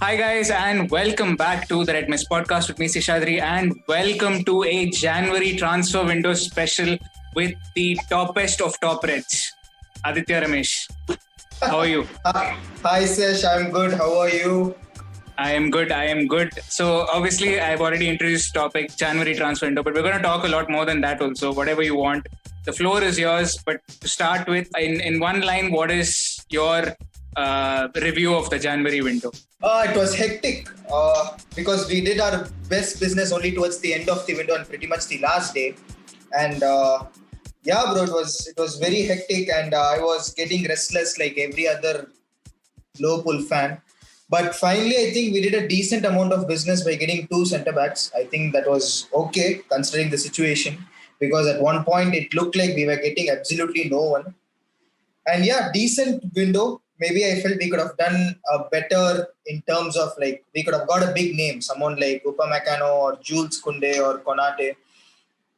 Hi guys, and welcome back to the Ramesh podcast with me, Seshadri, and welcome to a January transfer window special with the toppest of top reds, ADIThYA Ramesh. How are you? Hi Sesh, I'm good. How are you? I am good. So obviously I've already introduced topic January transfer window, but we're going to talk a lot more than that also. Whatever you want, the floor is yours. But to start with, in one line, what is your review of the January window? It was hectic because we did our best business only towards the end of the window and pretty much the last day. And yeah, bro, it was very hectic, and I was getting restless like every other Liverpool fan. But finally, I think we did a decent amount of business by getting two centre backs. I think that was okay considering the situation, because at one point it looked like we were getting absolutely no one. And yeah, decent window. Maybe I felt we could have done better in terms of like we could have got a big name, someone like Upamecano or Jules Koundé or Konate.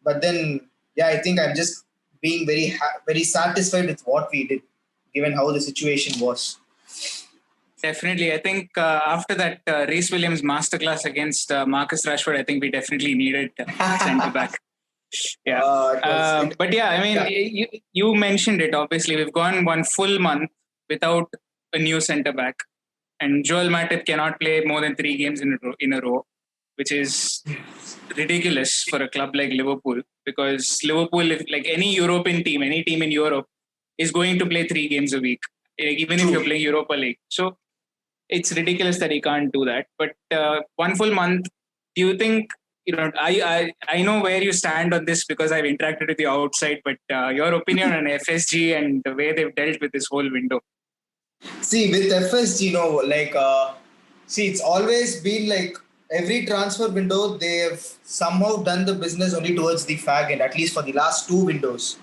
But then, yeah, I think I'm just being very satisfied with what we did, given how the situation was. Definitely. I think after that Reece Williams masterclass against Marcus Rashford, I think we definitely needed centre back. Yeah. But yeah, I mean, Yeah. you mentioned it. Obviously, we've gone one full month without a new centre back, and Joel Matip cannot play more than 3 games in a row, which is ridiculous for a club like Liverpool. Because Liverpool, if like any European team, any team in Europe, is going to play 3 games a week, even if True. you're playing Europa League. So it's ridiculous that he can't do that. But one full month, do you think? I know where you stand on this because I've interacted with you outside. But your opinion on FSG and the way they've dealt with this whole window. See, with FSG, it's always been like every transfer window, they've somehow done the business only towards the fag end, at least for the last two windows,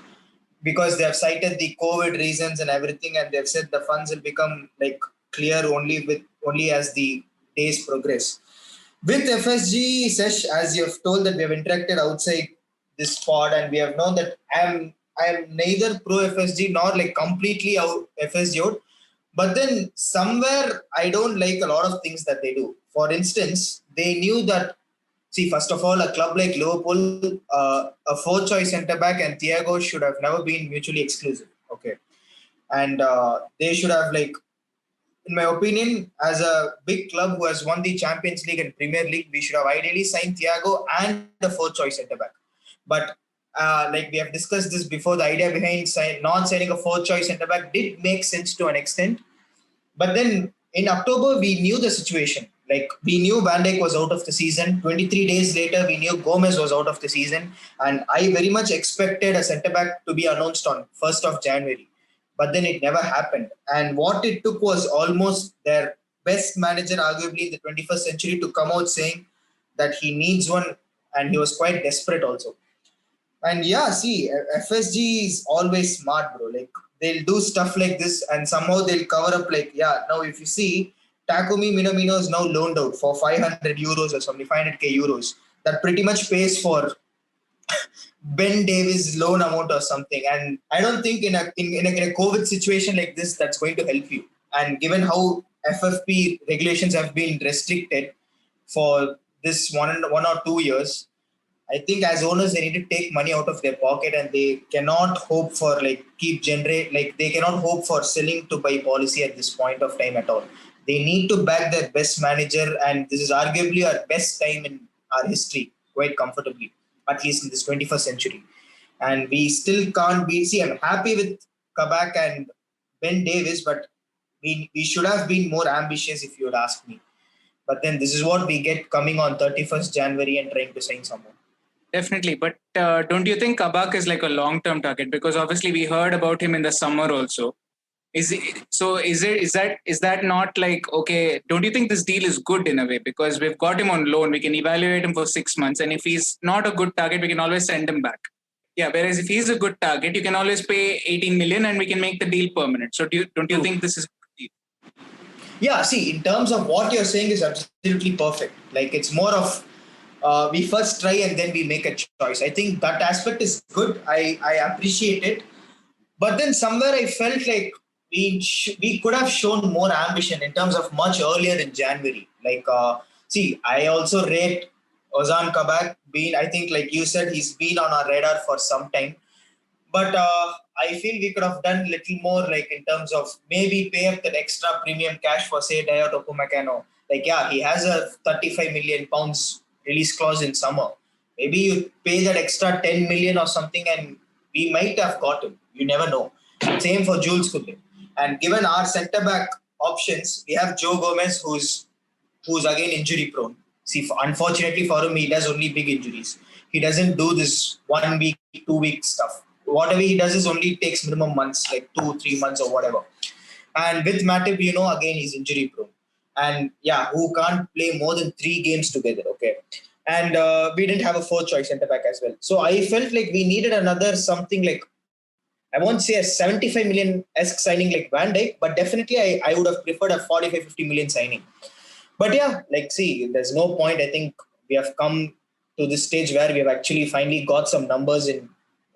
because they have cited the COVID reasons and everything, and they've said the funds will become like clear only as the days progress. With FSG, Sesh, as you have told that we have interacted outside this pod, and we have known that I am neither pro FSG nor like completely out FSG out. But then somewhere I don't like a lot of things that they do. For instance, they knew that. See, first of all, a club like Liverpool, a fourth choice centre back and Thiago should have never been mutually exclusive. Okay, and they should have like, in my opinion, as a big club who has won the Champions League and Premier League, we should have ideally signed Thiago and the fourth choice centre back. But like we have discussed this before, the idea behind not signing a fourth choice centre back did make sense to an extent. But then in October, we knew the situation. Like we knew Van Dijk was out of the season. 23 days later, we knew Gomez was out of the season. And I very much expected a centre back to be announced on 1st of January. But then it never happened. And what it took was almost their best manager, arguably in the 21st century, to come out saying that he needs one. And he was quite desperate also. And yeah, see, FSG is always smart, bro. Like they'll do stuff like this, and somehow they'll cover up. Like, yeah, now if you see, Takumi Minamino is now loaned out for 500 euros or something, 500k euros. That pretty much pays for Ben Davies' loan amount or something. And I don't think in a COVID situation like this, that's going to help you. And given how FFP regulations have been restricted for this 1 or 2 years, I think as owners they need to take money out of their pocket, and they cannot hope for they cannot hope for selling to buy policy at this point of time at all. They need to back their best manager, and this is arguably our best time in our history, quite comfortably, at least in this 21st century. And we still can't be. See, I'm happy with Kabak and Ben Davis, but we should have been more ambitious if you would ask me. But then this is what we get coming on 31st January and trying to sign someone. Definitely, but don't you think Kabak is like a long-term target? Because obviously we heard about him in the summer also. Is that not like, okay? Don't you think this deal is good in a way, because we've got him on loan, we can evaluate him for 6 months, and if he's not a good target, we can always send him back. Yeah. Whereas if he's a good target, you can always pay 18 million and we can make the deal permanent. So don't you think this is? Yeah, see, in terms of what you're saying is absolutely perfect. Like it's more of we first try and then we make a choice. I think that aspect is good. I appreciate it. But then somewhere I felt like we could have shown more ambition in terms of much earlier in January. I also rate Ozan Kabak. I think, like you said, he's been on our radar for some time. But I feel we could have done little more, like in terms of maybe pay up that extra premium cash for, say, Dayot Upamecano. He has a 35 million pounds release clause in summer. Maybe you pay that extra 10 million or something, and we might have got him. You never know. Same for Jules Koundé. And given our centre back options, we have Joe Gomez, who's again injury prone. See, unfortunately for him, he does only big injuries. He doesn't do this 1 week, 2 week stuff. Whatever he does is only takes minimum months, like 2-3 months or whatever. And with Matip, again, he's injury prone. And who can't play more than 3 games together, okay? And we didn't have a fourth choice centre back as well. So I felt like we needed another something like, I won't say a 75 million-esque signing like Van Dijk, but definitely I would have preferred a 45-50 million signing. But there's no point. I think we have come to this stage where we have actually finally got some numbers in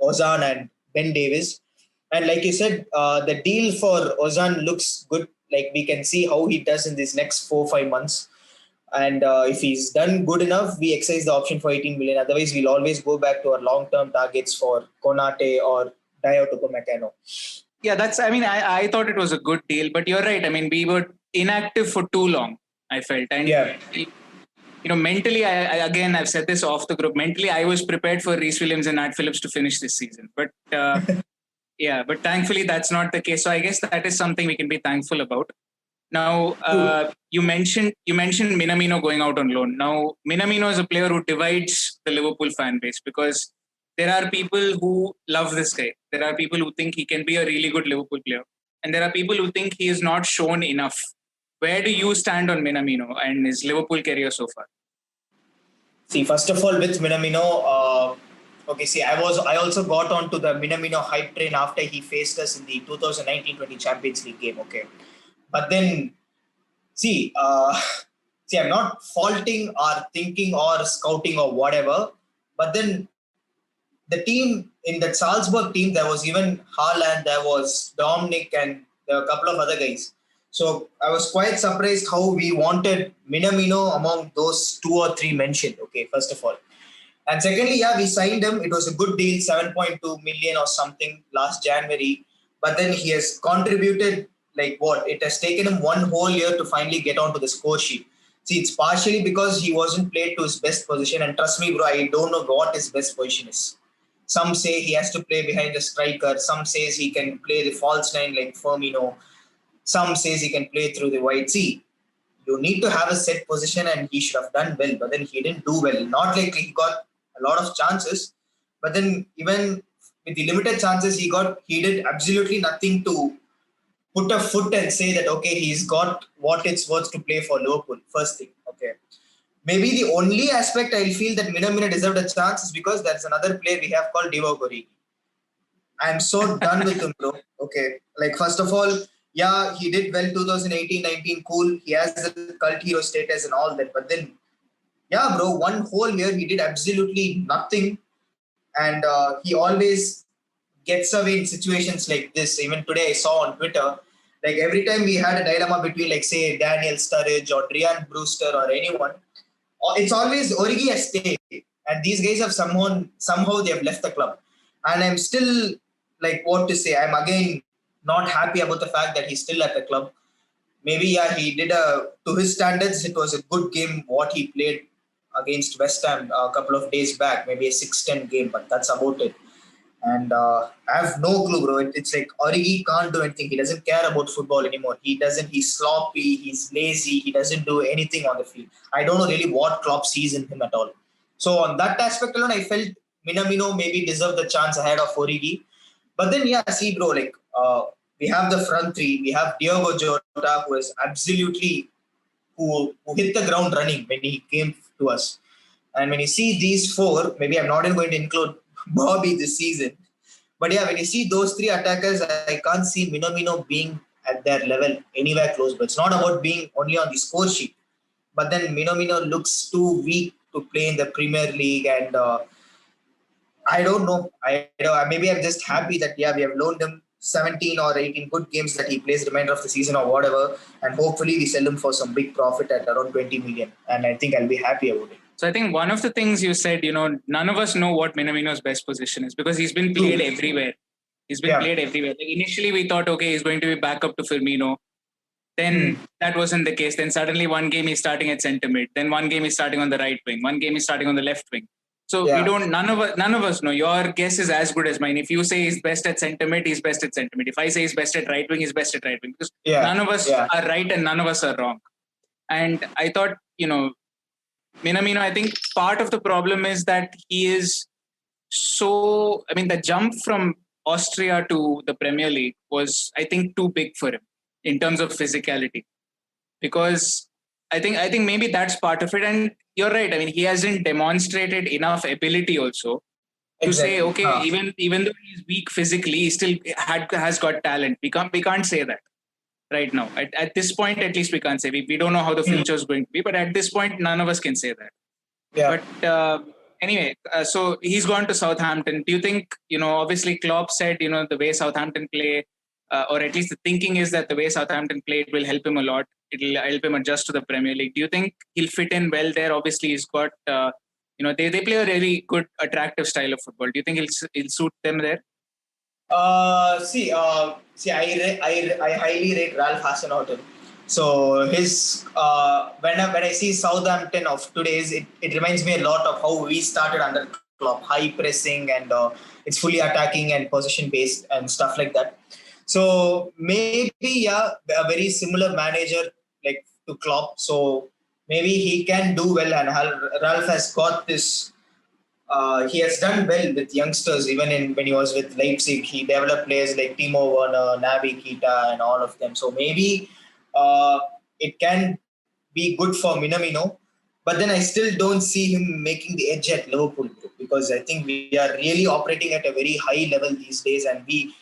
Ozan and Ben Davies. And like you said, the deal for Ozan looks good. Like, we can see how he does in these next 4-5 months. And if he's done good enough, we exercise the option for 18 million. Otherwise, we'll always go back to our long-term targets for Konate or Dayot Upamecano. Yeah, I thought it was a good deal, but you're right. I mean, we were inactive for too long, I felt. And, mentally, I've said this off the group, mentally, I was prepared for Reece Williams and Nat Phillips to finish this season. But, but thankfully, that's not the case. So I guess that is something we can be thankful about. Now, you mentioned Minamino going out on loan. Now, Minamino is a player who divides the Liverpool fan base, because there are people who love this guy. There are people who think he can be a really good Liverpool player. And there are people who think he is not shown enough. Where do you stand on Minamino and his Liverpool career so far? See, first of all, with Minamino, I also got onto the Minamino hype train after he faced us in the 2019-20 Champions League game, okay? But then, I'm not faulting our thinking or scouting or whatever, but then the team, in that Salzburg team, there was even Haaland, there was Dominic, and there were a couple of other guys. So I was quite surprised how we wanted Minamino among those 2 or 3 mentioned, okay, first of all. And secondly, we signed him. It was a good deal, 7.2 million or something last January. But then he has contributed, it has taken him 1 whole year to finally get onto the score sheet. See, it's partially because he wasn't played to his best position. And trust me, bro, I don't know what his best position is. Some say he has to play behind the striker. Some says he can play the false nine like Firmino. Some says he can play through the wide. See, you need to have a set position, and he should have done well. But then he didn't do well. Not like he got a lot of chances. But then even with the limited chances he got, he did absolutely nothing to put a foot and say that, okay, he's got what it's worth to play for Liverpool. First thing, okay. Maybe the only aspect I feel that Minamino deserved a chance is because there's another player we have called Divock Origi. I'm so done with him, bro. Okay. First of all, he did well 2018-19, cool. He has the cult hero status and all that. But then, bro, 1 whole year he did absolutely nothing. And he always gets away in situations like this. Even today I saw on Twitter, every time we had a dilemma between, say, Daniel Sturridge or Ryan Brewster or anyone, it's always Origi has stayed. And these guys have somehow they have left the club. And I'm still, what to say, I'm again not happy about the fact that he's still at the club. Maybe, he did to his standards, it was a good game what he played against West Ham a couple of days back, maybe a 6-10 game, but that's about it. And I have no clue, bro. It's like Origi can't do anything. He doesn't care about football anymore. He's sloppy, he's lazy, he doesn't do anything on the field. I don't know really what Klopp sees in him at all. So on that aspect alone, I felt Minamino maybe deserved the chance ahead of Origi. But then, bro, we have the front three. We have Diogo Jota, who is absolutely, who hit the ground running when he came to us. And when you see these 4, maybe I'm not even going to include Bobby this season. But when you see those 3 attackers, I can't see Minamino being at their level anywhere close. But it's not about being only on the score sheet. But then Minamino looks too weak to play in the Premier League. And I don't know. Maybe I'm just happy that, we have loaned him. 17 or 18 good games that he plays remainder of the season or whatever, and hopefully we sell him for some big profit at around 20 million, and I think I'll be happy about it. So I think one of the things you said, none of us know what Minamino's best position is because he's been played everywhere. He's been played everywhere. Like initially we thought, okay, he's going to be back up to Firmino. Then that wasn't the case. Then suddenly one game he's starting at centre mid. Then one game he's starting on the right wing. One game he's starting on the left wing. So we don't. None of us know. Your guess is as good as mine. If you say he's best at centre mid, he's best at centre mid. If I say he's best at right wing, he's best at right wing. Because none of us are right and none of us are wrong. And I thought, Minamino, I think part of the problem is that he is so. I mean, the jump from Austria to the Premier League was, I think, too big for him in terms of physicality. Because I think maybe that's part of it. And you're right. I mean, he hasn't demonstrated enough ability also to say, okay, even though he's weak physically, he still has got talent. We can't say that right now. At this point, at least we can't say. We don't know how the future is going to be. But at this point, none of us can say that. Yeah. But anyway, so he's gone to Southampton. Do you think, obviously Klopp said, the way Southampton play, or at least the thinking is that the way Southampton played will help him a lot. It'll help him adjust to the Premier League. Do you think he'll fit in well there? Obviously, he's got, they play a really good, attractive style of football. Do you think he'll suit them there? I highly rate Ralph Hasenhuttl. So his when I see Southampton of today's, it reminds me a lot of how we started under Klopp, high pressing and it's fully attacking and possession based and stuff like that. So maybe a very similar manager like to Klopp. So maybe he can do well, and Ralph has got this. He has done well with youngsters. Even when he was with Leipzig, he developed players like Timo Werner, Naby Keita, and all of them. So maybe it can be good for Minamino. But then I still don't see him making the edge at Liverpool, because I think we are really operating at a very high level these days, and we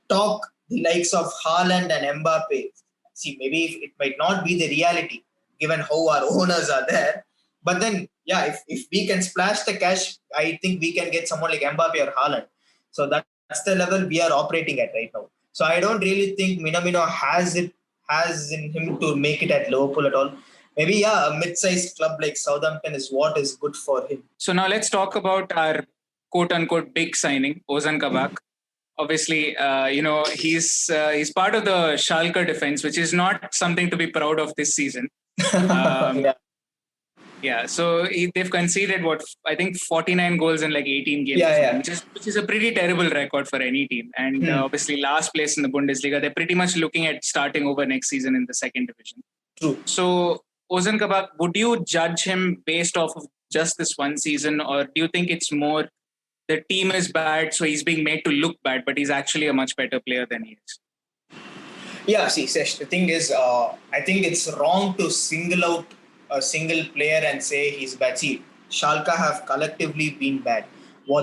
talk the likes of Haaland and Mbappe. See, maybe it might not be the reality given how our owners are there. But then, if we can splash the cash, I think we can get someone like Mbappe or Haaland. So that's the level we are operating at right now. So I don't really think Minamino has in him to make it at Liverpool at all. Maybe, a mid-sized club like Southampton is what is good for him. So now let's talk about our quote-unquote big signing, Ozan Kabak. Obviously, he's part of the Schalke defense, which is not something to be proud of this season. So they've conceded I think 49 goals in like 18 games, which is a pretty terrible record for any team. And obviously last place in the Bundesliga, they're pretty much looking at starting over next season in the second division. True. So Ozan Kabak, would you judge him based off of just this one season, or do you think it's more the team is bad, so he's being made to look bad, but he's actually a much better player than he is? Yeah, see, Sesh, the thing is, I think it's wrong to single out a single player and say he's bad. See, Schalke have collectively been bad.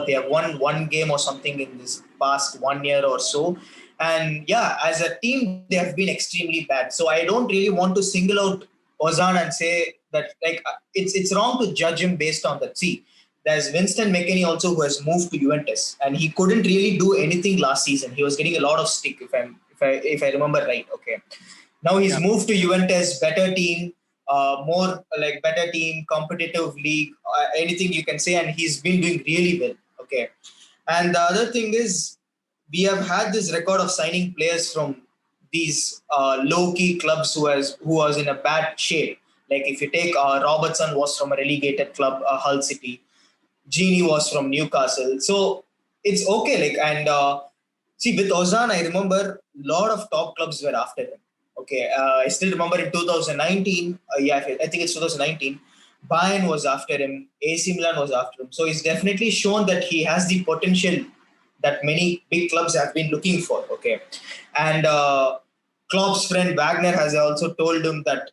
They have won one game or something in this past 1 year or so. And as a team, they have been extremely bad. So I don't really want to single out Ozan and say that, it's wrong to judge him based on that. See, there's Winston McKennie also, who has moved to Juventus, and he couldn't really do anything last season. He was getting a lot of stick, if I remember right. Okay, now he's moved to Juventus, better team, better team, competitive league, anything you can say, and he's been doing really well. Okay, and the other thing is, we have had this record of signing players from these low-key clubs who was in a bad shape. Like if you take Robertson was from a relegated club, Hull City. Genie was from Newcastle. So it's okay. See, with Ozan, I remember a lot of top clubs were after him. Okay, I still remember in 2019, I think it's 2019, Bayern was after him, AC Milan was after him. So he's definitely shown that he has the potential that many big clubs have been looking for. Okay, and Klopp's friend Wagner has also told him that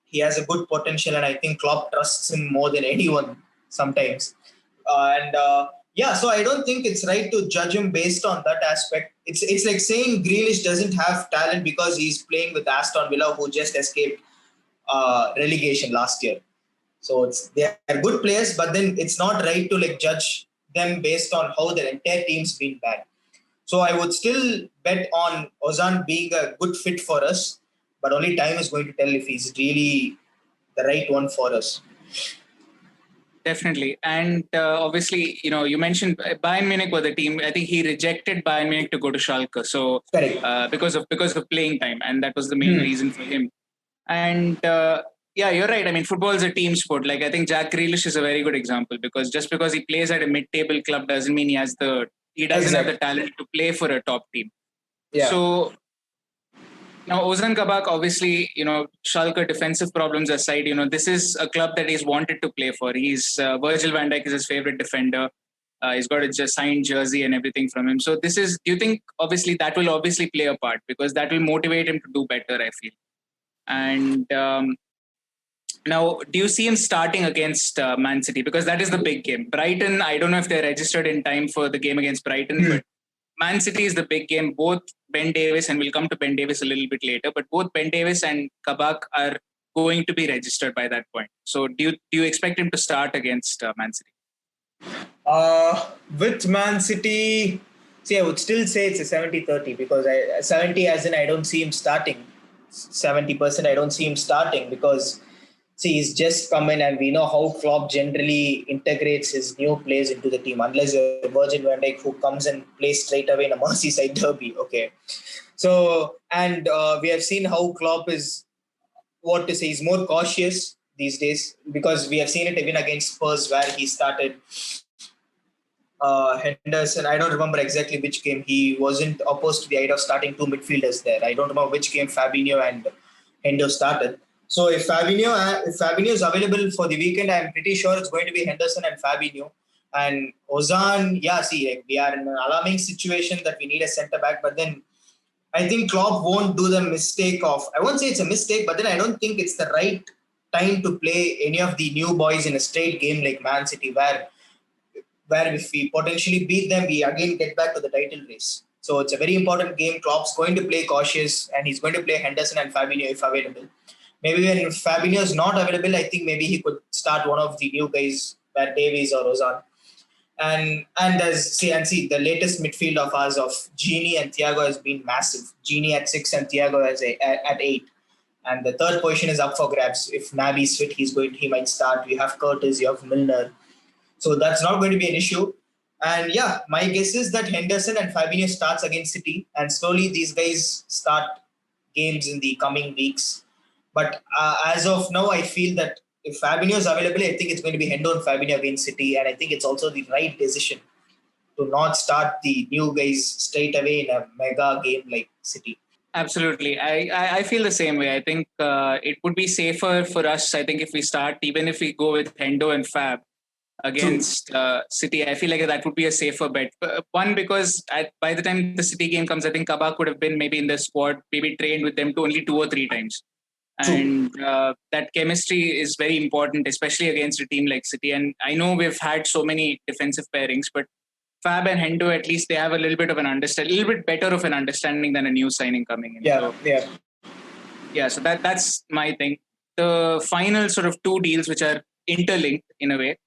he has a good potential, and I think Klopp trusts him more than anyone sometimes. So I don't think it's right to judge him based on that aspect. It's like saying Grealish doesn't have talent because he's playing with Aston Villa, who just escaped relegation last year. So they are good players, but then it's not right to judge them based on how their entire team's been bad. So I would still bet on Ozan being a good fit for us, but only time is going to tell if he's really the right one for us. Definitely. And obviously, you mentioned Bayern Munich were the team. I think he rejected Bayern Munich to go to Schalke. So Correct. Because of playing time, and that was the main reason for him. And yeah, you're right. I mean, football is a team sport. Like, I think Jack Grealish is a very good example, because just because he plays at a mid-table club doesn't mean he doesn't have the talent to play for a top team. Yeah. So now, Ozan Kabak, obviously, Schalke defensive problems aside, this is a club that he's wanted to play for. Virgil van Dijk is his favorite defender. He's got a signed jersey and everything from him. So do you think, obviously, that will obviously play a part, because that will motivate him to do better, I feel. And now, do you see him starting against Man City? Because that is the big game. Brighton, I don't know if they're registered in time for the game against Brighton, but Man City is the big game. Both Ben Davies, and we'll come to Ben Davies a little bit later, but both Ben Davies and Kabak are going to be registered by that point. So do you expect him to start against Man City? With Man City, see, I would still say it's a 70-30, because 70 as in I don't see him starting. 70% I don't see him starting, because see, he's just come in, and we know how Klopp generally integrates his new players into the team, unless you're Virgil van Dijk, who comes and plays straight away in a Merseyside derby. Okay. So, and we have seen how Klopp is, he's more cautious these days, because we have seen it even against Spurs, where he started Henderson. I don't remember exactly which game. He wasn't opposed to the idea of starting two midfielders there. I don't remember which game Fabinho and Hendo started. So if Fabinho is available for the weekend, I'm pretty sure it's going to be Henderson and Fabinho. And Ozan, we are in an alarming situation that we need a centre back. But then I think Klopp won't do the mistake of, I won't say it's a mistake, but then I don't think it's the right time to play any of the new boys in a straight game like Man City, where if we potentially beat them, we again get back to the title race. So it's a very important game. Klopp's going to play cautious, and he's going to play Henderson and Fabinho if available. Maybe when Fabinho is not available, I think maybe he could start one of the new guys, where Davies or Ozan. And the latest midfield of ours of Gini and Thiago has been massive. Gini at 6 and Thiago at 8. And the third position is up for grabs. If Naby's fit, he might start. You have Curtis, you have Milner. So that's not going to be an issue. And yeah, my guess is that Henderson and Fabinho starts against City, and slowly these guys start games in the coming weeks. But as of now, I feel that if Fabinho is available, I think it's going to be Hendo and Fabinho against City. And I think it's also the right decision to not start the new guys straight away in a mega game like City. Absolutely. I feel the same way. I think it would be safer for us, I think, if we start, even if we go with Hendo and Fab against City. I feel like that would be a safer bet. One, because by the time the City game comes, I think Kabak would have been maybe in the squad, maybe trained with them only 2 or 3 times. And that chemistry is very important, especially against a team like City. And I know we've had so many defensive pairings, but Fab and Hendo, at least they have a little bit better of an understanding than a new signing coming in. So that's my thing. The final sort of 2 deals which are interlinked in a way.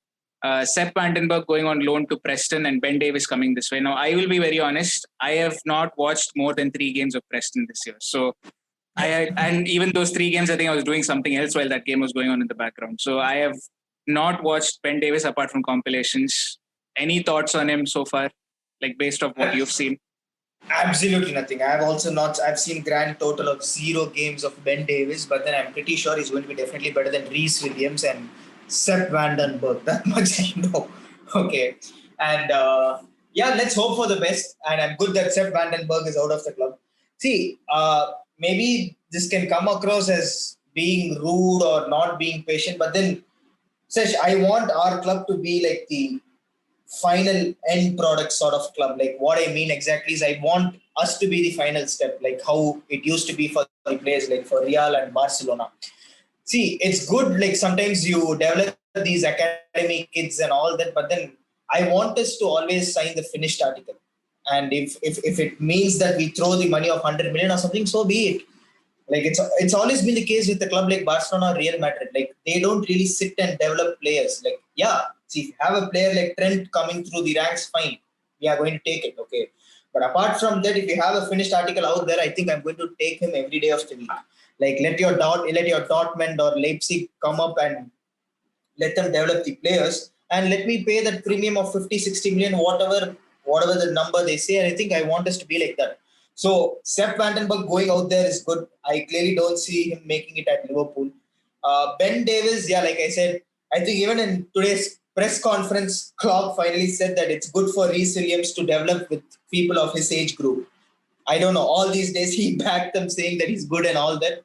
Sepp Berg going on loan to Preston, and Ben Davies coming this way. Now, I will be very honest. I have not watched more than 3 games of Preston this year. So, and even those 3 games, I think I was doing something else while that game was going on in the background. So I have not watched Ben Davies apart from compilations. Any thoughts on him so far, like based off what you've seen? Absolutely nothing. I've seen grand total of 0 games of Ben Davies, but then I'm pretty sure he's going to be definitely better than Reece Williams and Sepp Berg. That much I know. Okay. And let's hope for the best. And I'm good that Sepp Berg is out of the club. See, maybe this can come across as being rude or not being patient, but then, Sesh, I want our club to be like the final end product sort of club. Like, what I mean exactly is I want us to be the final step, like how it used to be for the players like for Real and Barcelona. See, it's good, like sometimes you develop these academy kids and all that, but then I want us to always sign the finished article. And if it means that we throw the money of 100 million or something, so be it. Like it's always been the case with a club like Barcelona or Real Madrid. Like they don't really sit and develop players. Like, see, if you have a player like Trent coming through the ranks, fine. We are going to take it, okay. But apart from that, if you have a finished article out there, I think I'm going to take him every day of the week. Like let your Dortmund or Leipzig come up and let them develop the players and let me pay that premium of 50, 60 million, whatever the number they say. And I think I want us to be like that. So Sepp Vandenberg going out there is good. I clearly don't see him making it at Liverpool. Ben Davies, yeah, like I said, I think even in today's press conference, Klopp finally said that it's good for Reece Williams to develop with people of his age group. I don't know. All these days he backed them saying that he's good and all that.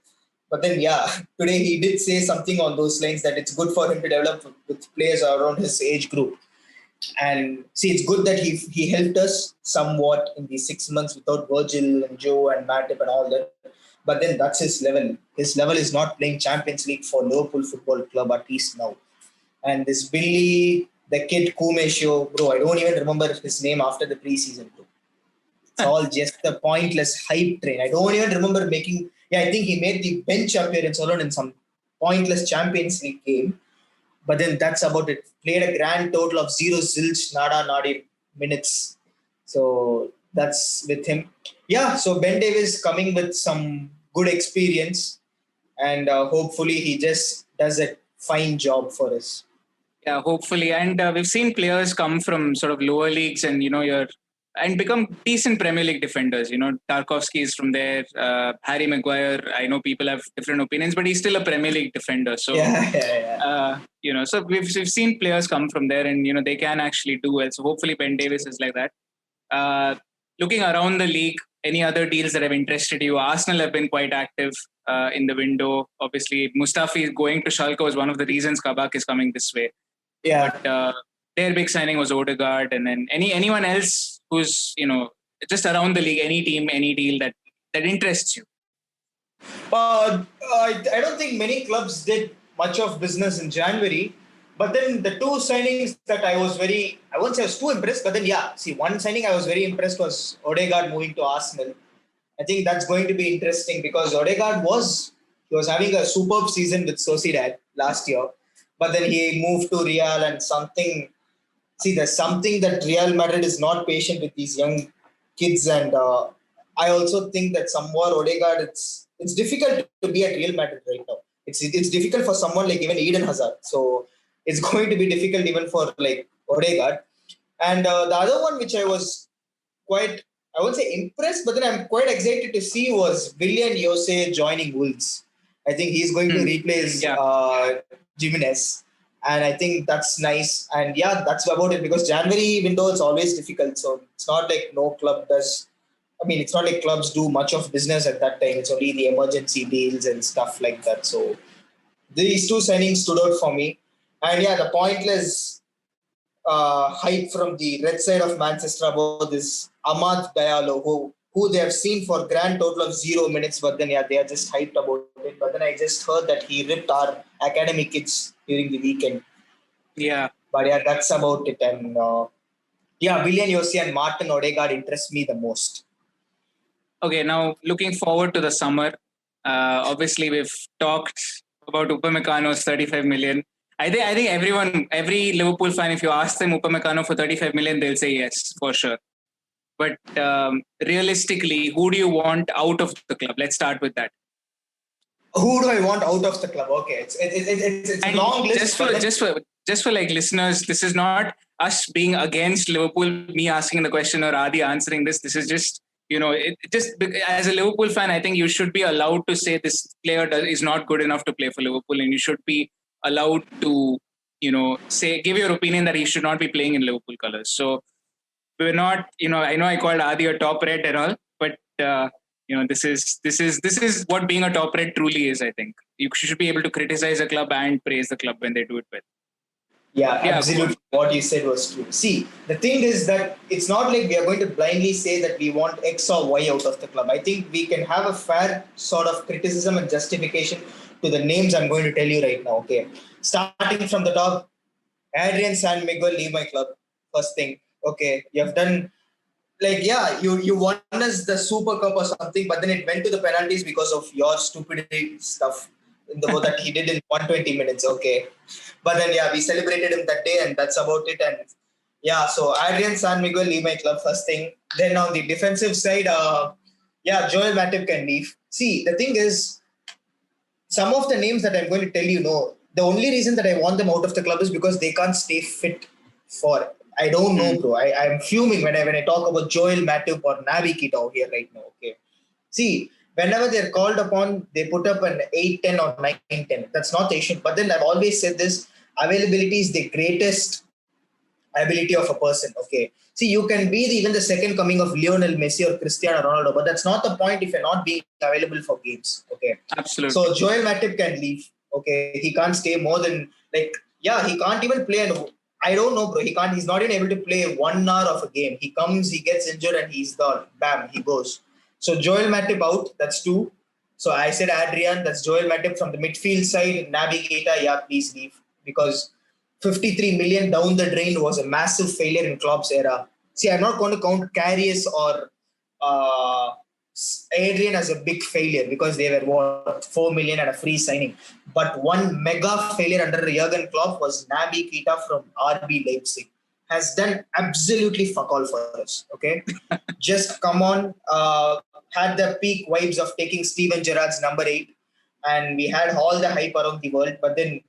But then, yeah, today he did say something on those lines that it's good for him to develop with players around his age group. And see, it's good that he helped us somewhat in the 6 months without Virgil and Joe and Matip and all that. But then that's his level. His level is not playing Champions League for Liverpool Football Club, at least now. And this Billy, the kid Kume show, bro, I don't even remember his name after the preseason, bro. It's all just a pointless hype train. I don't even remember making. Yeah, I think he made the bench appearance alone in some pointless Champions League game. But then that's about it. Played a grand total of 0 zilch, nada, nadi minutes. So that's with him. Yeah, so Ben Davies coming with some good experience. And hopefully he just does a fine job for us. Yeah, hopefully. And we've seen players come from sort of lower leagues and, and become decent Premier League defenders. Tarkowski is from there. Harry Maguire, I know people have different opinions, but he's still a Premier League defender. So, so we've seen players come from there and, they can actually do well. So hopefully Ben Davies is like that. Looking around the league, any other deals that have interested you? Arsenal have been quite active in the window. Obviously, Mustafi going to Schalke was one of the reasons Kabak is coming this way. Yeah. But their big signing was Odegaard, and then anyone else who's just around the league, any team, any deal that interests you. I don't think many clubs did much of business in January, but then the two signings that I won't say I was too impressed, but then one signing I was very impressed was Odegaard moving to Arsenal. I think that's going to be interesting because Odegaard was having a superb season with Sociedad last year, but then he moved to Real and there's something that Real Madrid is not patient with these young kids, and I also think that somewhat Odegaard, it's difficult to be at Real Madrid right now. It's difficult for someone like even Eden Hazard. So it's going to be difficult even for like Odegaard. And the other one which I was quite, I won't say impressed, but then I'm quite excited to see was Willian Jose joining Wolves. I think he's going to replace Jimenez. And I think that's nice. And that's about it because January window is always difficult. So it's not like no club does. I mean, it's not like clubs do much of business at that time. It's only the emergency deals and stuff like that. So these two signings stood out for me. And the pointless hype from the red side of Manchester about this Amad Diallo, who they have seen for grand total of 0 minutes, but then they are just hyped about it. But then I just heard that he ripped our academy kids during the weekend. Yeah. But that's about it. And Willian Jose and Martin Odegaard interest me the most. Okay, now looking forward to the summer. Obviously, we've talked about Upamecano's 35 million. I think every Liverpool fan, if you ask them Upamecano for 35 million, they'll say yes, for sure. But realistically, who do you want out of the club? Let's start with that. Who do I want out of the club? Okay, it's a long list. Just for like listeners, this is not us being against Liverpool, me asking the question or Adi answering this. This is just, as a Liverpool fan, I think you should be allowed to say this player is not good enough to play for Liverpool, and you should be allowed to, give your opinion that he should not be playing in Liverpool colours. So we're not, I know I called Adi a top red and all, but this is what being a top red truly is. I think you should be able to criticize a club and praise the club when they do it well. Yeah, absolutely. What you said was true. See, the thing is that it's not like we are going to blindly say that we want X or Y out of the club. I think we can have a fair sort of criticism and justification to the names I'm going to tell you right now. Okay, starting from the top, Adrian San Miguel, leave my club. First thing. Okay, you have done you won us the Super Cup or something, but then it went to the penalties because of your stupidity stuff that he did in 120 minutes. Okay, but then we celebrated him that day, and that's about it. And Yeah, so Adrian San Miguel leave my club first thing. Then on the defensive side, Joel Matip can leave. See, the thing is, some of the names that I'm going to tell you, no, the only reason that I want them out of the club is because they can't stay fit for. I don't know, bro. I'm fuming when I talk about Joel Matip or Naby Keita out here right now. Okay, see, whenever they're called upon, they put up an 8-10 or 9-10. That's not the issue. But then I've always said this: availability is the greatest ability of a person. Okay. See, you can be even the second coming of Lionel Messi or Cristiano Ronaldo, but that's not the point if you're not being available for games. Okay. Absolutely. So Joel Matip can leave. Okay. He can't stay more than he can't even play. I don't know, bro. He's not even able to play 1 hour of a game. He comes, he gets injured, and he's done. Bam, he goes. So Joel Matip out. That's 2. So I said Adrian. That's Joel Matip from the midfield side. Naby Keita, yeah, please leave because 53 million down the drain was a massive failure in Klopp's era. See, I'm not going to count Karius or uh, Adrian as a big failure because they were worth 4 million and a free signing. But one mega failure under Jurgen Klopp was Naby Keita from RB Leipzig. Has done absolutely fuck all for us. Okay, just come on. Had the peak vibes of taking Steven Gerrard's number 8, and we had all the hype around the world. But then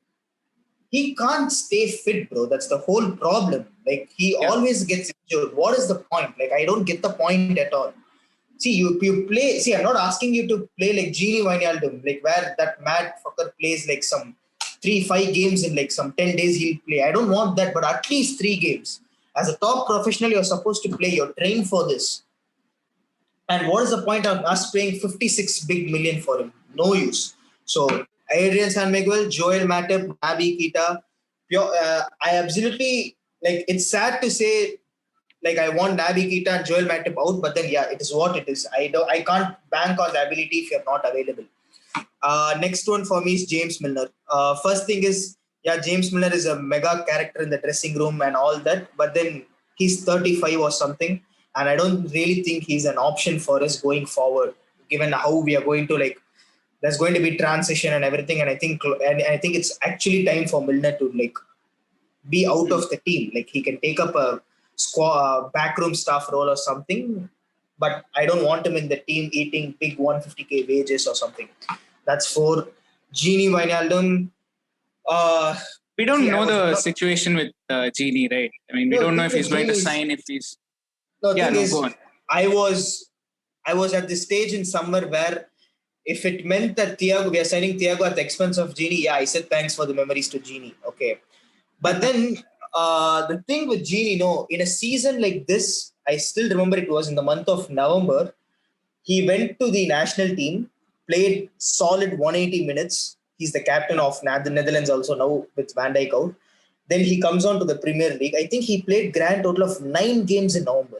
he can't stay fit, bro. That's the whole problem. Like, he always gets injured. What is the point? Like, I don't get the point at all. See, you play. See, I'm not asking you to play like Genie Wijnaldum, like where that mad fucker plays like some 3-5 games in like some 10 days he'll play. I don't want that, but at least 3 games. As a top professional, you're supposed to play. You're trained for this. And what is the point of us paying 56 big million for him? No use. So Adrian San Miguel, Joel Matip, Naby Keita. I absolutely it's sad to say I want Naby Keita and Joel Matip out, but then it is what it is. I can't bank on the ability if you're not available. Next one for me is James Milner. First thing is, James Milner is a mega character in the dressing room and all that, but then he's 35 or something, and I don't really think he's an option for us going forward, given how we are going to there's going to be transition and everything, and I think it's actually time for Milner to be out of the team. He can take up a backroom staff role or something, but I don't want him in the team eating big 150k wages or something. That's 4. Genie Wijnaldum. We don't know the situation with Genie, right? I mean, we don't know if he's going to sign, if he's... Go on. I was at this stage in summer where if it meant that we are signing Thiago at the expense of Genie, I said thanks for the memories to Genie. Okay. But then the thing with Genie, in a season like this, I still remember it was in the month of November, he went to the national team, played solid 180 minutes. He's the captain of the Netherlands also now with Van Dijk out. Then he comes on to the Premier League. I think he played grand total of 9 games in November.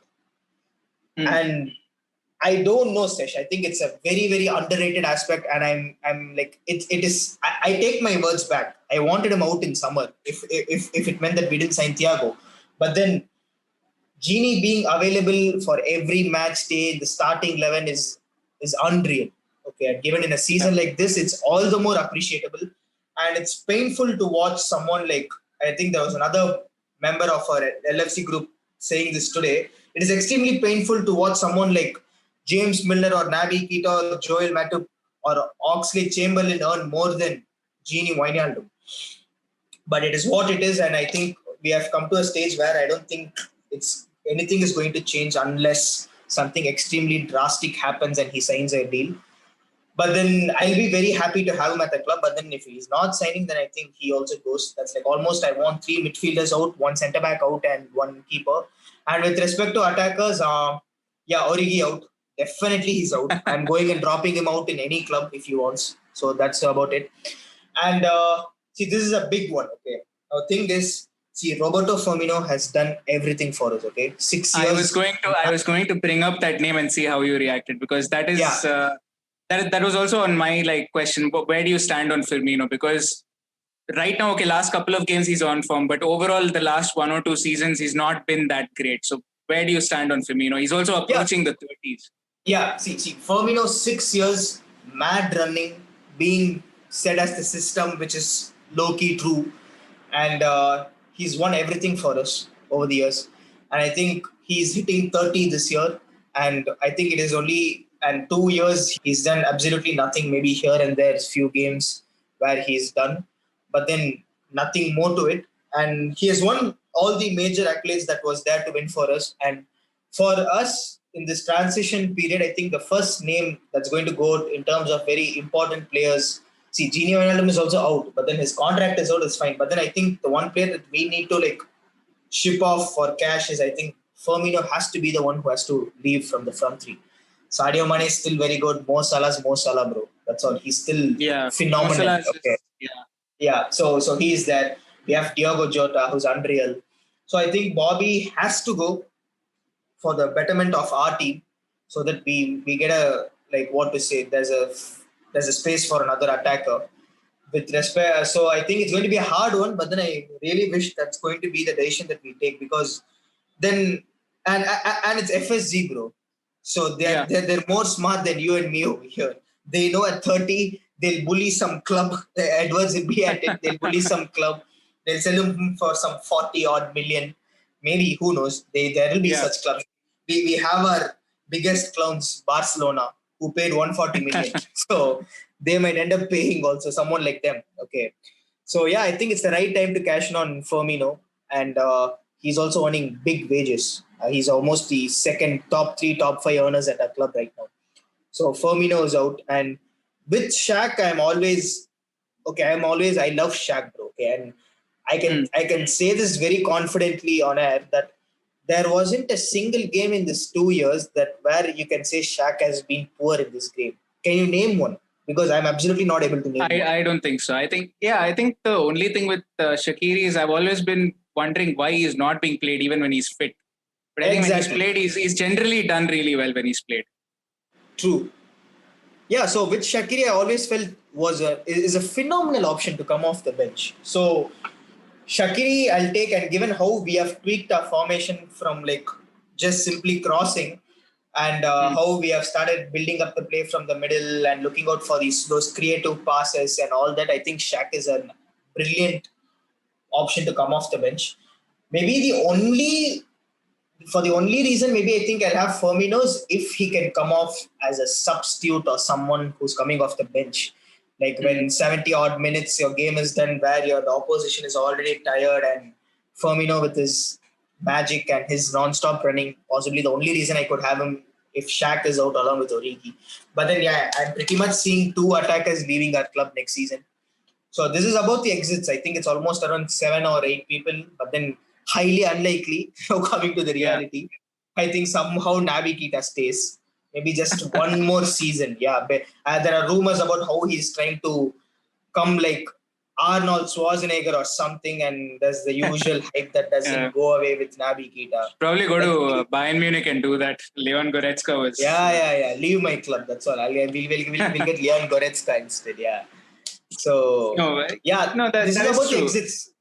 And I don't know, Sesh. I think it's a very, very underrated aspect, and I'm it is. I take my words back. I wanted him out in summer if it meant that we didn't sign Thiago, but then Genie being available for every match day, the starting 11 is unreal. Okay, and given in a season like this, it's all the more appreciable, and it's painful to watch someone I think there was another member of our LFC group saying this today. It is extremely painful to watch someone like James Milner or Naby Keita or Joel Matip or Oxlade Chamberlain earn more than Genie Wijnaldum. But it is what it is, and I think we have come to a stage where I don't think anything is going to change unless something extremely drastic happens and he signs a deal. But then I'll be very happy to have him at the club. But then if he's not signing, then I think he also goes. That's almost I want 3 midfielders out, 1 centre back out, and 1 keeper. And with respect to attackers, Origi out. Definitely he's out. I'm going and dropping him out in any club if he wants. So that's about it. And see, this is a big one. Okay. Now, thing is, Roberto Firmino has done everything for us. Okay, 6 years. I was going to bring up that name and see how you reacted, because that is that was also on my question. Where do you stand on Firmino? Because right now, last couple of games he's on form, but overall the last 1 or 2 seasons he's not been that great. So where do you stand on Firmino? He's also approaching the 30s. Yeah, see, Firmino 6 years, mad running, being said as the system, which is low-key true. And he's won everything for us. over the years. And I think he's hitting 30 this year. And I think it is only, and 2 years, he's done absolutely nothing. Maybe here and there, few games where he's done, but then nothing more to it. And he has won all the major accolades that was there to win for us. And for us in this transition period, I think the first name that's going to go in terms of very important players. See, Gini Wijnaldum is also out, but then his contract is out, is fine. But then I think the one player that we need to ship off for cash is, I think, Firmino has to be the one who has to leave from the front three. Sadio Mane is still very good. Mo Salah, bro. That's all. He's still phenomenal. Okay. Yeah. So he's there. We have Diogo Jota, who's unreal. So I think Bobby has to go for the betterment of our team, so that we get a, there's a space for another attacker. With respect, so I think it's going to be a hard one, but then I really wish that's going to be the decision that we take, because then and it's FSG, bro. So they're more smart than you and me over here. They know at 30 they'll bully some club. Edwards will be at it. They'll bully some club. They'll sell him for some 40 odd million. Maybe, who knows? There will be such clubs. We have our biggest clowns, Barcelona, who paid 140 million. So they might end up paying also someone like them. Okay. So yeah, I think it's the right time to cash in on Firmino. And he's also earning big wages. He's almost the second top 5 earners at our club right now. So Firmino is out. And with Shaq, I love Shaq, bro. Okay. And I can say this very confidently on air that there wasn't a single game in these 2 years that where you can say Shaq has been poor in this game. Can you name one? Because I'm absolutely not able to name one. I don't think so. I think the only thing with Shaqiri is I've always been wondering why he's not being played even when he's fit. But I think when he's played, he's generally done really well when he's played. True. Yeah, so with Shaqiri, I always felt is a phenomenal option to come off the bench. So Shaqiri, I'll take, and given how we have tweaked our formation from just simply crossing, and how we have started building up the play from the middle and looking out for those creative passes and all that, I think Shaq is a brilliant option to come off the bench. Maybe the only reason maybe I think I'll have Firmino's if he can come off as a substitute or someone who's coming off the bench. When 70 odd minutes your game is done, where the opposition is already tired, and Firmino with his magic and his non-stop running, possibly the only reason I could have him if Shaq is out along with Origi. But then I'm pretty much seeing 2 attackers leaving our club next season. So this is about the exits. I think it's almost around 7 or 8 people, but then highly unlikely coming to the reality. I think somehow Naby Keita stays. Maybe just one more season. Yeah, but there are rumors about how he's trying to come like Arnold Schwarzenegger or something, and there's the usual hype that doesn't go away with Naby Keita. Probably go to Bayern Munich and do that. Leon Goretzka was... Yeah. Leave my club, that's all. We'll get Leon Goretzka instead, yeah. So, this is about the exits.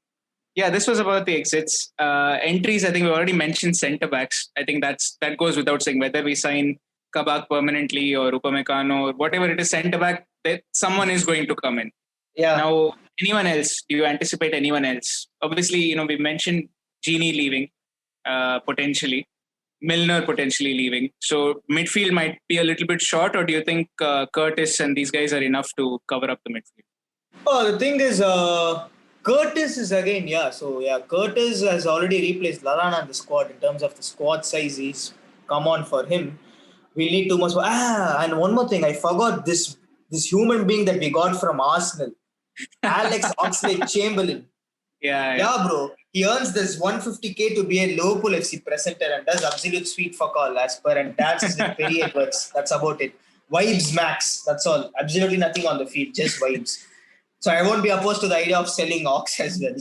Yeah, this was about the exits. Entries, I think we already mentioned centre-backs. I think that goes without saying. Whether we sign Kabak permanently or Upamecano or whatever it is, centre-back, someone is going to come in. Yeah. Now, anyone else? Do you anticipate anyone else? Obviously, we mentioned Gini leaving, potentially. Milner potentially leaving. So midfield might be a little bit short, or do you think Curtis and these guys are enough to cover up the midfield? Oh, the thing is, Curtis is again, Curtis has already replaced Lallana in the squad in terms of the squad size. He's come on for him. We need too much. And one more thing, I forgot this human being that we got from Arsenal, Alex Oxlade-Chamberlain. Yeah, bro. He earns this 150k to be a Liverpool FC presenter and does absolute sweet fuck all as per, and dances with Perry Edwards. That's about it. Vibes max. That's all. Absolutely nothing on the field. Just vibes. So I won't be opposed to the idea of selling Ox as well.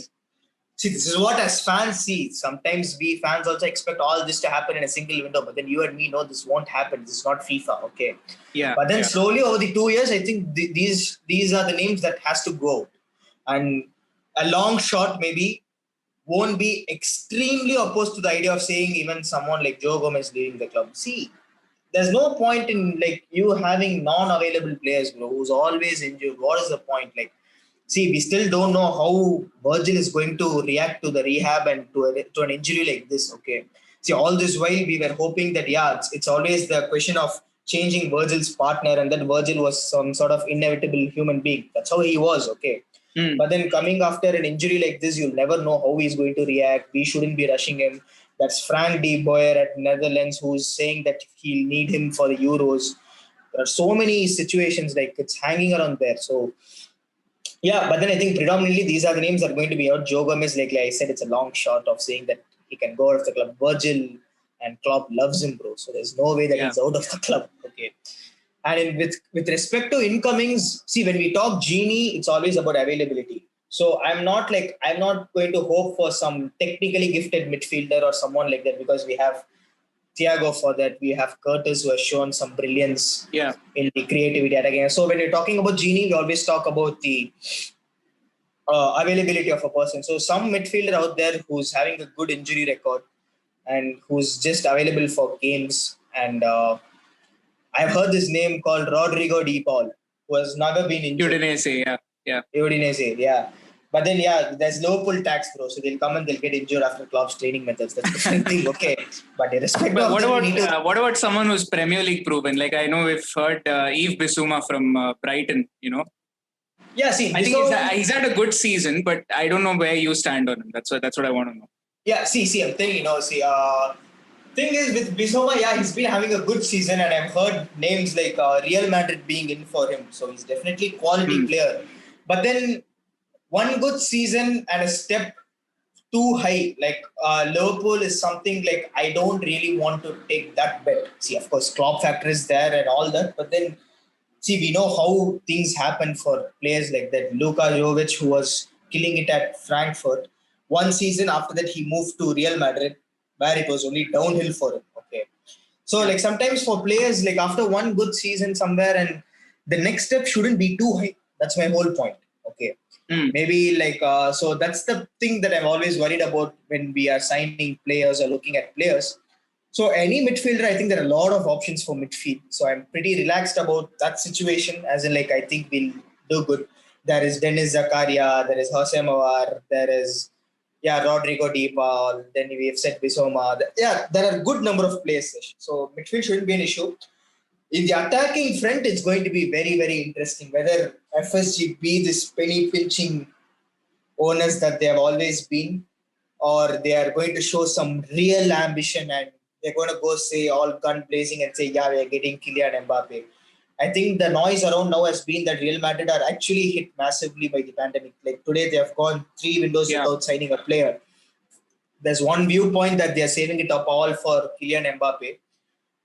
See, this is what as fans see. Sometimes we fans also expect all this to happen in a single window, but then you and me know this won't happen. This is not FIFA, okay? Yeah. But then slowly over the 2 years, I think these are the names that has to go out. And a long shot maybe won't be extremely opposed to the idea of saying even someone like Joe Gomez leaving the club. See, there's no point in you having non-available players, bro, who's always injured. What is the point? See, we still don't know how Virgil is going to react to the rehab and to an injury like this. Okay. See, all this while we were hoping that, yeah, it's always the question of changing Virgil's partner and that Virgil was some sort of inevitable human being. That's how he was. Okay. But then coming after an injury like this, you'll never know how he's going to react. We shouldn't be rushing him. That's Frank de Boer at Netherlands who's saying that he'll need him for the Euros. There are so many situations like it's hanging around there. So, yeah, but then I think predominantly these are the names that are going to be out. Joe Gomez, like I said, it's a long shot of saying that he can go out of the club. Virgil and Klopp loves him, bro. So there's no way that he's out of the club. Okay. And with respect to incomings, see, when we talk Genie, it's always about availability. So I'm not going to hope for some technically gifted midfielder or someone like that because we have Thiago for that. We have Curtis who has shown some brilliance in the creativity attacking. So when you're talking about Genie, we always talk about the availability of a person. So some midfielder out there who's having a good injury record and who's just available for games. And I've heard this name called Rodrigo De Paul, who has never been injured. Udinese, yeah. But then, there's Liverpool tax, bro. So they'll come and they'll get injured after Klopp's training methods. That's a different thing, okay. But what about someone who's Premier League proven? Like I know we've heard Yves Bissouma from Brighton, Yeah, see, I think he's had a good season, but I don't know where you stand on him. That's what I want to know. Yeah, see, I'm thinking, thing is with Bissouma, he's been having a good season, and I've heard names like Real Madrid being in for him. So he's definitely a quality player. But then one good season and a step too high, like Liverpool is something like I don't really want to take that bet. See, of course, Klopp factor is there and all that, but then see, we know how things happen for players like that. Luka Jovic, who was killing it at Frankfurt, one season after that he moved to Real Madrid, where it was only downhill for him. Okay, so like sometimes for players, like after one good season somewhere, and the next step shouldn't be too high. That's my whole point. Okay. Maybe so that's the thing that I'm always worried about when we are signing players or looking at players. So any midfielder, I think there are a lot of options for midfield. So I'm pretty relaxed about that situation, as in I think we'll do good. There is Dennis Zakaria, there is Jose Mavar, there is Rodrigo De Paul, then we have said Bissouma. There are a good number of players. So midfield shouldn't be an issue. In the attacking front, it's going to be very, very interesting whether FSG be this penny pinching owners that they have always been, or they are going to show some real ambition and they're going to go say all gun blazing and say, we are getting Kylian Mbappe. I think the noise around now has been that Real Madrid are actually hit massively by the pandemic. Like today, they have gone 3 windows without signing a player. There's one viewpoint that they are saving it up all for Kylian Mbappe.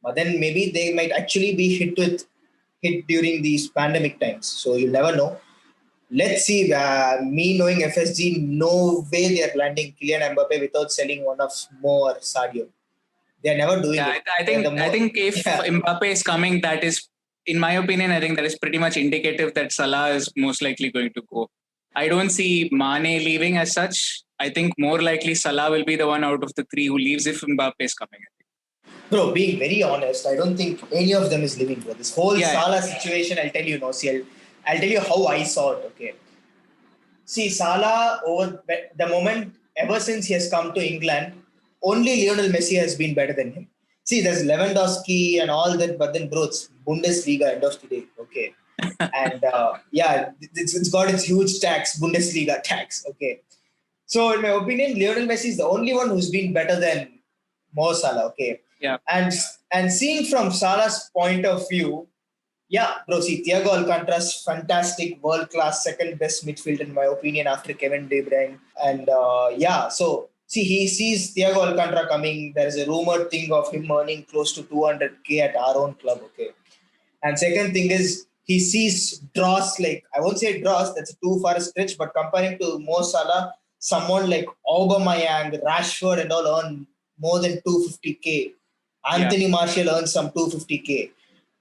But then maybe they might actually be hit during these pandemic times. So you'll never know. Let's see. Me knowing FSG, no way they are landing Kylian Mbappe without selling one of Mo or Sadio. They are never doing it. I think if Mbappe is coming, that is, in my opinion, I think that is pretty much indicative that Salah is most likely going to go. I don't see Mane leaving as such. I think more likely Salah will be the one out of the 3 who leaves if Mbappe is coming. Bro, being very honest, I don't think any of them is living for this whole Salah situation. I'll tell you, I'll tell you how I saw it. Okay, see, Salah over the moment ever since he has come to England, only Lionel Messi has been better than him. See, there's Lewandowski and all that, but then bro, it's Bundesliga end of the day. Okay, and it's got its huge tax, Bundesliga tax. Okay, so in my opinion, Lionel Messi is the only one who's been better than Mo Salah. Okay. Yeah. And seeing from Salah's point of view, bro, see, Thiago Alcantara's fantastic, world-class, second best midfield in my opinion after Kevin De Bruyne. And so see, he sees Thiago Alcantara coming. There is a rumored thing of him earning close to 200k at our own club. Okay. And second thing is he sees draws, like I won't say draws, that's too far a stretch, but comparing to Mo Salah, someone like Aubameyang, Rashford and all earn more than 250k. Anthony Martial earns some 250k,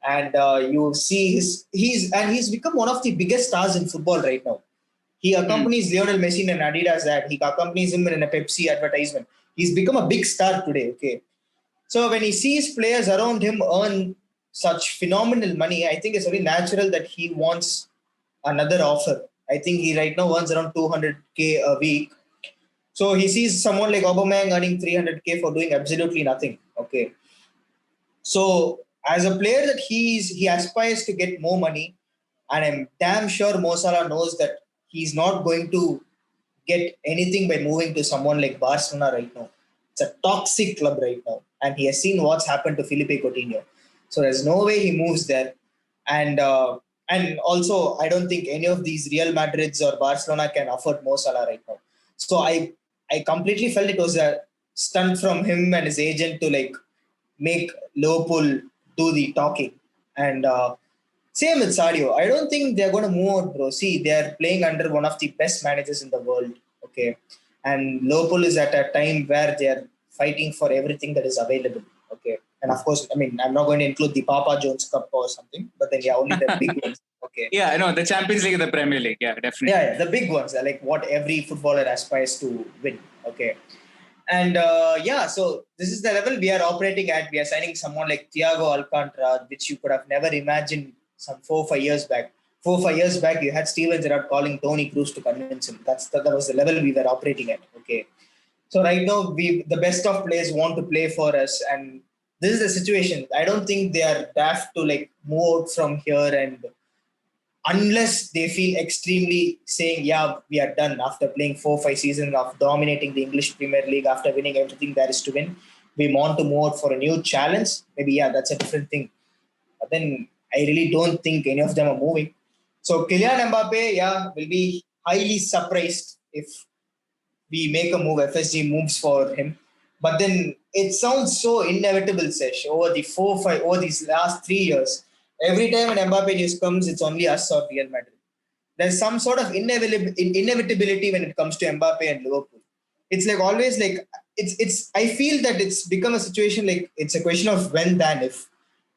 and you see he's become one of the biggest stars in football right now. He accompanies Lionel Messi in an Adidas ad. He accompanies him in a Pepsi advertisement. He's become a big star today. Okay, so when he sees players around him earn such phenomenal money, I think it's very natural that he wants another offer. I think he right now earns around 200k a week. So he sees someone like Aubameyang earning 300k for doing absolutely nothing. Okay. So as a player that he aspires to get more money, and I'm damn sure Mo Salah knows that he's not going to get anything by moving to someone like Barcelona right now. It's a toxic club right now, and he has seen what's happened to Felipe Coutinho. So there's no way he moves there, and also I don't think any of these Real Madrids or Barcelona can afford Mo Salah right now. So I completely felt it was a stunt from him and his agent to like make Liverpool do the talking. And same with Sadio. I don't think they're going to move out, bro. See, they're playing under one of the best managers in the world. Okay. And Liverpool is at a time where they're fighting for everything that is available. Okay. And of course, I mean, I'm not going to include the Papa John's Cup or something, but then, yeah, only the big ones. Okay. Yeah, I know. The Champions League and the Premier League. Yeah, definitely. Yeah, the big ones are like what every footballer aspires to win. Okay. And so this is the level we are operating at. We are signing someone like Thiago Alcantara, which you could have never imagined some 4 or 5 years back. 4 or 5 years back, you had Steven Gerrard calling Tony Cruz to convince him. That was the level we were operating at. Okay. So right now, the best of players want to play for us, and this is the situation. I don't think they are daft to like move out from here and unless they feel extremely saying, yeah, we are done after playing 4 or 5 seasons of dominating the English Premier League, after winning everything there is to win, we want to move out for a new challenge. Maybe, yeah, that's a different thing. But then I really don't think any of them are moving. So Kylian Mbappe, yeah, will be highly surprised if we make a move, FSG moves for him. But then it sounds so inevitable, Sesh, over these last 3 years. Every time an Mbappe news comes, it's only us or Real Madrid. There's some sort of inevitability when it comes to Mbappe and Liverpool. It's like always like it's. I feel that it's become a situation like it's a question of when than if.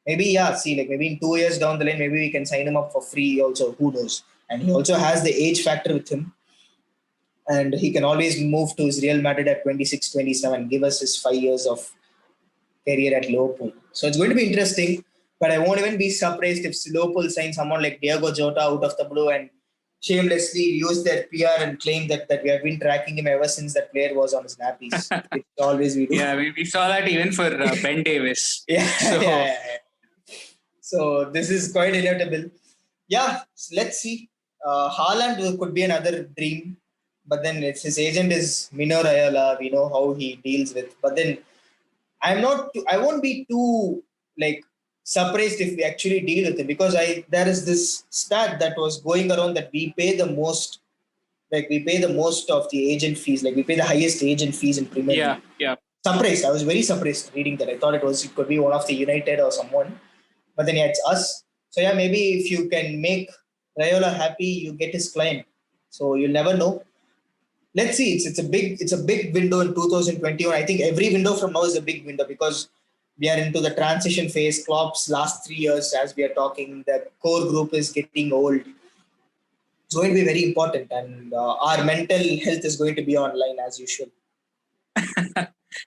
Maybe yeah, see, like maybe in 2 years down the line, maybe we can sign him up for free. Also, who knows? And he also has the age factor with him, and he can always move to his Real Madrid at 26, 27, give us his 5 years of career at Liverpool. So it's going to be interesting, but I won't even be surprised if Liverpool signs someone like Diego Jota out of the blue and shamelessly use their PR and claim that we have been tracking him ever since that player was on his nappies. It's always we do. Yeah, we saw that even for Ben Davies. Yeah. So this is quite inevitable. Yeah, let's see. Haaland could be another dream, but then his agent is Mino Raiola. We know how he deals with. But then I won't be too like surprised if we actually deal with him because there is this stat that was going around that we pay the most of the agent fees. Like we pay the highest agent fees in Premier League. Yeah. Surprised. I was very surprised reading that. I thought it could be one of the United or someone. But then yeah, it's us. So yeah, maybe if you can make Raiola happy, you get his client. So you'll never know. Let's see. It's a big window in 2021. I think every window from now is a big window because we are into the transition phase. Klopp's last 3 years, as we are talking, the core group is getting old. It's going to be very important, and our mental health is going to be online as usual.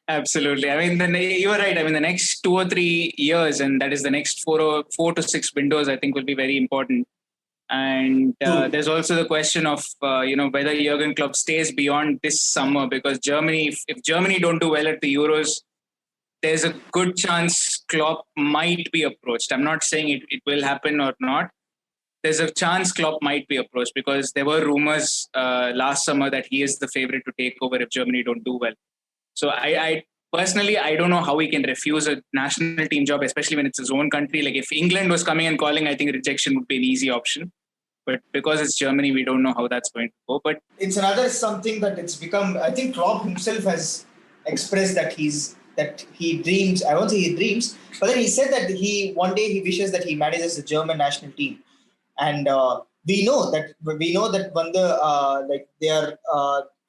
Absolutely. I mean, you are right. I mean, the next 2 or 3 years, and that is the next 4 to 6 windows, I think will be very important. And there's also the question of, whether Jurgen Klopp stays beyond this summer because Germany, if Germany don't do well at the Euros, there's a good chance Klopp might be approached. I'm not saying it will happen or not. There's a chance Klopp might be approached because there were rumors last summer that he is the favorite to take over if Germany don't do well. So I personally, I don't know how he can refuse a national team job, especially when it's his own country. Like if England was coming and calling, I think rejection would be an easy option. But because it's Germany, we don't know how that's going to go. But it's another something that it's become. I think Klopp himself has expressed that he dreams. I won't say he dreams, but then he said that one day he wishes that he manages the German national team, and we know that when their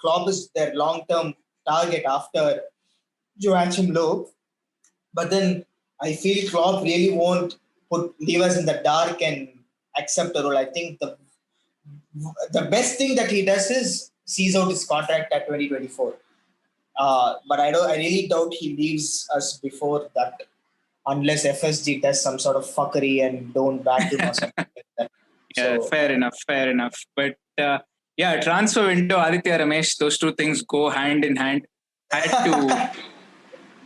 Klopp is their long-term target after Joachim Löw, but then I feel Klopp really won't leave us in the dark and accept a role. I think the best thing that he does is sees out his contract at 2024. But I really doubt he leaves us before that, unless FSG does some sort of fuckery and don't back him or something like that. Yeah, fair enough. But transfer window, ADIThYA Ramesh, those two things go hand in hand.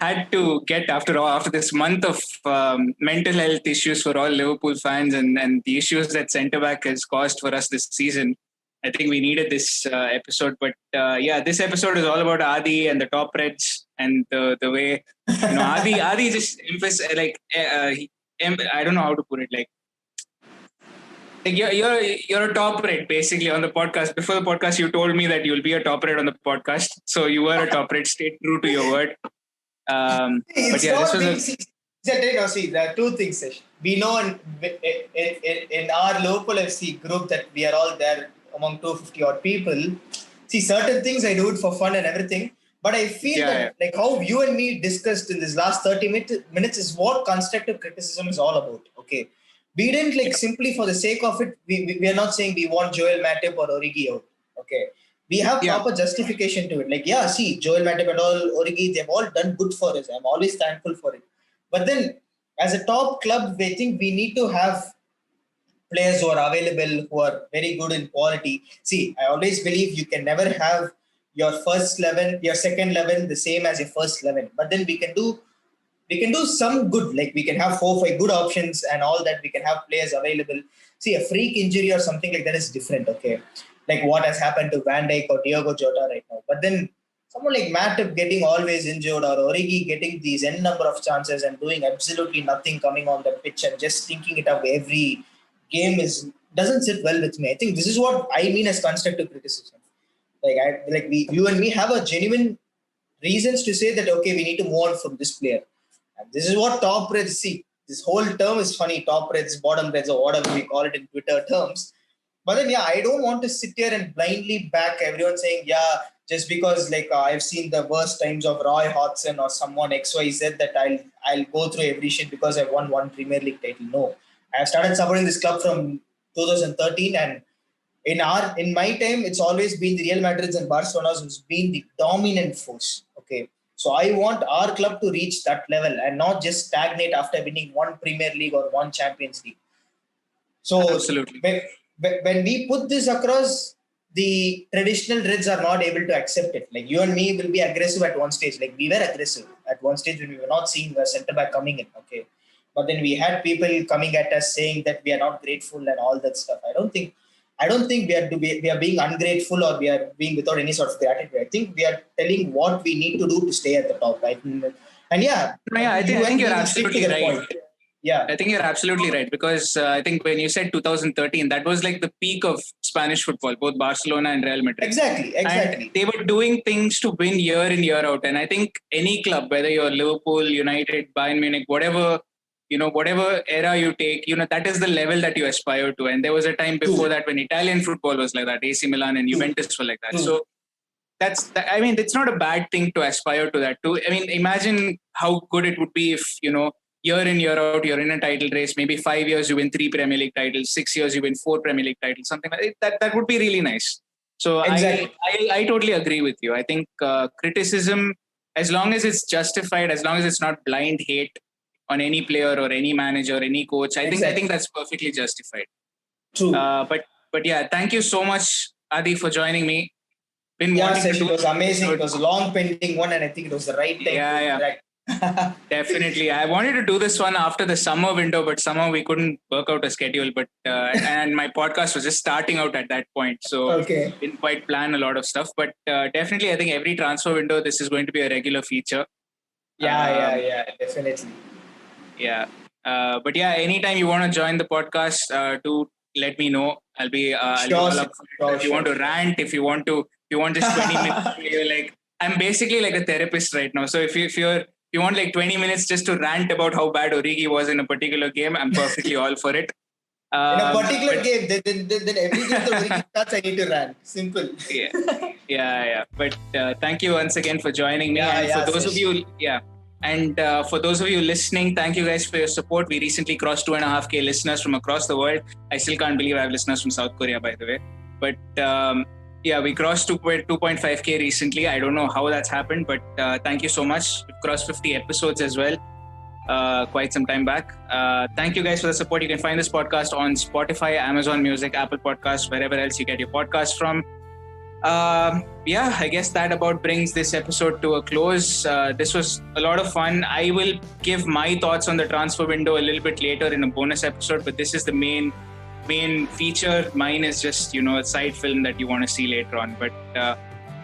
Had to get after this month of mental health issues for all Liverpool fans and the issues that centre back has caused for us this season. I think we needed this episode, but this episode is all about Adi and the top Reds and the way Adi just I don't know how to put it, like you're a top Red basically on the podcast. Before the podcast, you told me that you'll be a top Red on the podcast, so you were a top Red. Stay true to your word. But yeah, this was there are two things. We know in our local FC group that we are all there among 250 odd people. See, certain things I do it for fun and everything, but I feel that like how you and me discussed in this last 30 minutes is what constructive criticism is all about. Okay, we didn't simply for the sake of it. We are not saying we want Joel Matip or Origi out. Okay. We have proper justification to it. See, Joel Matip and all, Origi, they've all done good for us. I'm always thankful for it. But then, as a top club, we think we need to have players who are available, who are very good in quality. See, I always believe you can never have your first 11, your second 11 the same as your first 11. But then we can do some good. Like we can have 4 or 5 good options and all that. We can have players available. See, a freak injury or something like that is different. Okay. Like what has happened to Van Dijk or Diogo Jota right now. But then someone like Matip getting always injured or Origi getting these n number of chances and doing absolutely nothing coming on the pitch and just thinking it up every game doesn't sit well with me. I think this is what I mean as constructive criticism. You and me have a genuine reasons to say that, okay, we need to move on from this player. And this is what top Reds see. This whole term is funny, top Reds, bottom Reds or whatever we call it in Twitter terms. But then, I don't want to sit here and blindly back everyone saying, just because I've seen the worst times of Roy Hodgson or someone XYZ that I'll go through every shit because I've won one Premier League title. No, I have started supporting this club from 2013, and in my time, it's always been the Real Madrids and Barcelona's who's been the dominant force. Okay, so I want our club to reach that level and not just stagnate after winning one Premier League or one Champions League. So absolutely. When we put this across, the traditional Reds are not able to accept it. Like you and me will be aggressive at one stage. Like we were aggressive at one stage when we were not seeing the centre back coming in. Okay, but then we had people coming at us saying that we are not grateful and all that stuff. I don't think we are being ungrateful or we are being without any sort of gratitude. I think we are telling what we need to do to stay at the top. Right? And I think you're absolutely right. Point. Yeah, I think you're absolutely right because I think when you said 2013, that was like the peak of Spanish football, both Barcelona and Real Madrid. Exactly. And they were doing things to win year in, year out. And I think any club, whether you're Liverpool, United, Bayern Munich, whatever era you take, that is the level that you aspire to. And there was a time before that when Italian football was like that, AC Milan and Juventus were like that. So it's not a bad thing to aspire to that too. I mean, imagine how good it would be if, year in, year out, you're in a title race. Maybe 5 years you win 3 Premier League titles, 6 years you win 4 Premier League titles, something like that. That would be really nice. So exactly. I totally agree with you. I think criticism, as long as it's justified, as long as it's not blind hate on any player or any manager, any coach, I think that's perfectly justified. True. But thank you so much, Adi, for joining me. It was amazing. It was a long pending one, and I think it was the right time. Yeah. Definitely. I wanted to do this one after the summer window, but somehow we couldn't work out a schedule. But and my podcast was just starting out at that point. So didn't quite plan a lot of stuff. But definitely, I think every transfer window, this is going to be a regular feature. Yeah, definitely. Yeah. But anytime you want to join the podcast, do let me know. I'll be if you want to rant, if you want just 20 minutes, you're like, I'm basically like a therapist right now. So if you want like 20 minutes just to rant about how bad Origi was in a particular game, I'm perfectly all for it. In a particular game, then every game the Origi starts, I need to rant. Simple. Yeah. But thank you once again for joining me. For those of you listening, thank you guys for your support. We recently crossed 2.5K listeners from across the world. I still can't believe I have listeners from South Korea, by the way. But we crossed 2.5K recently. I don't know how that's happened, but thank you so much. We've crossed 50 episodes as well. quite some time back. Thank you guys for the support. You can find this podcast on Spotify, Amazon Music, Apple Podcasts, wherever else you get your podcast from. I guess that about brings this episode to a close. This was a lot of fun. I will give my thoughts on the transfer window a little bit later in a bonus episode, but this is the main feature. Mine is just, a side film that you want to see later on. But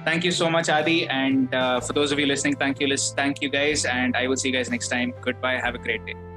thank you so much, Adi. And for those of you listening, thank you guys. And I will see you guys next time. Goodbye. Have a great day.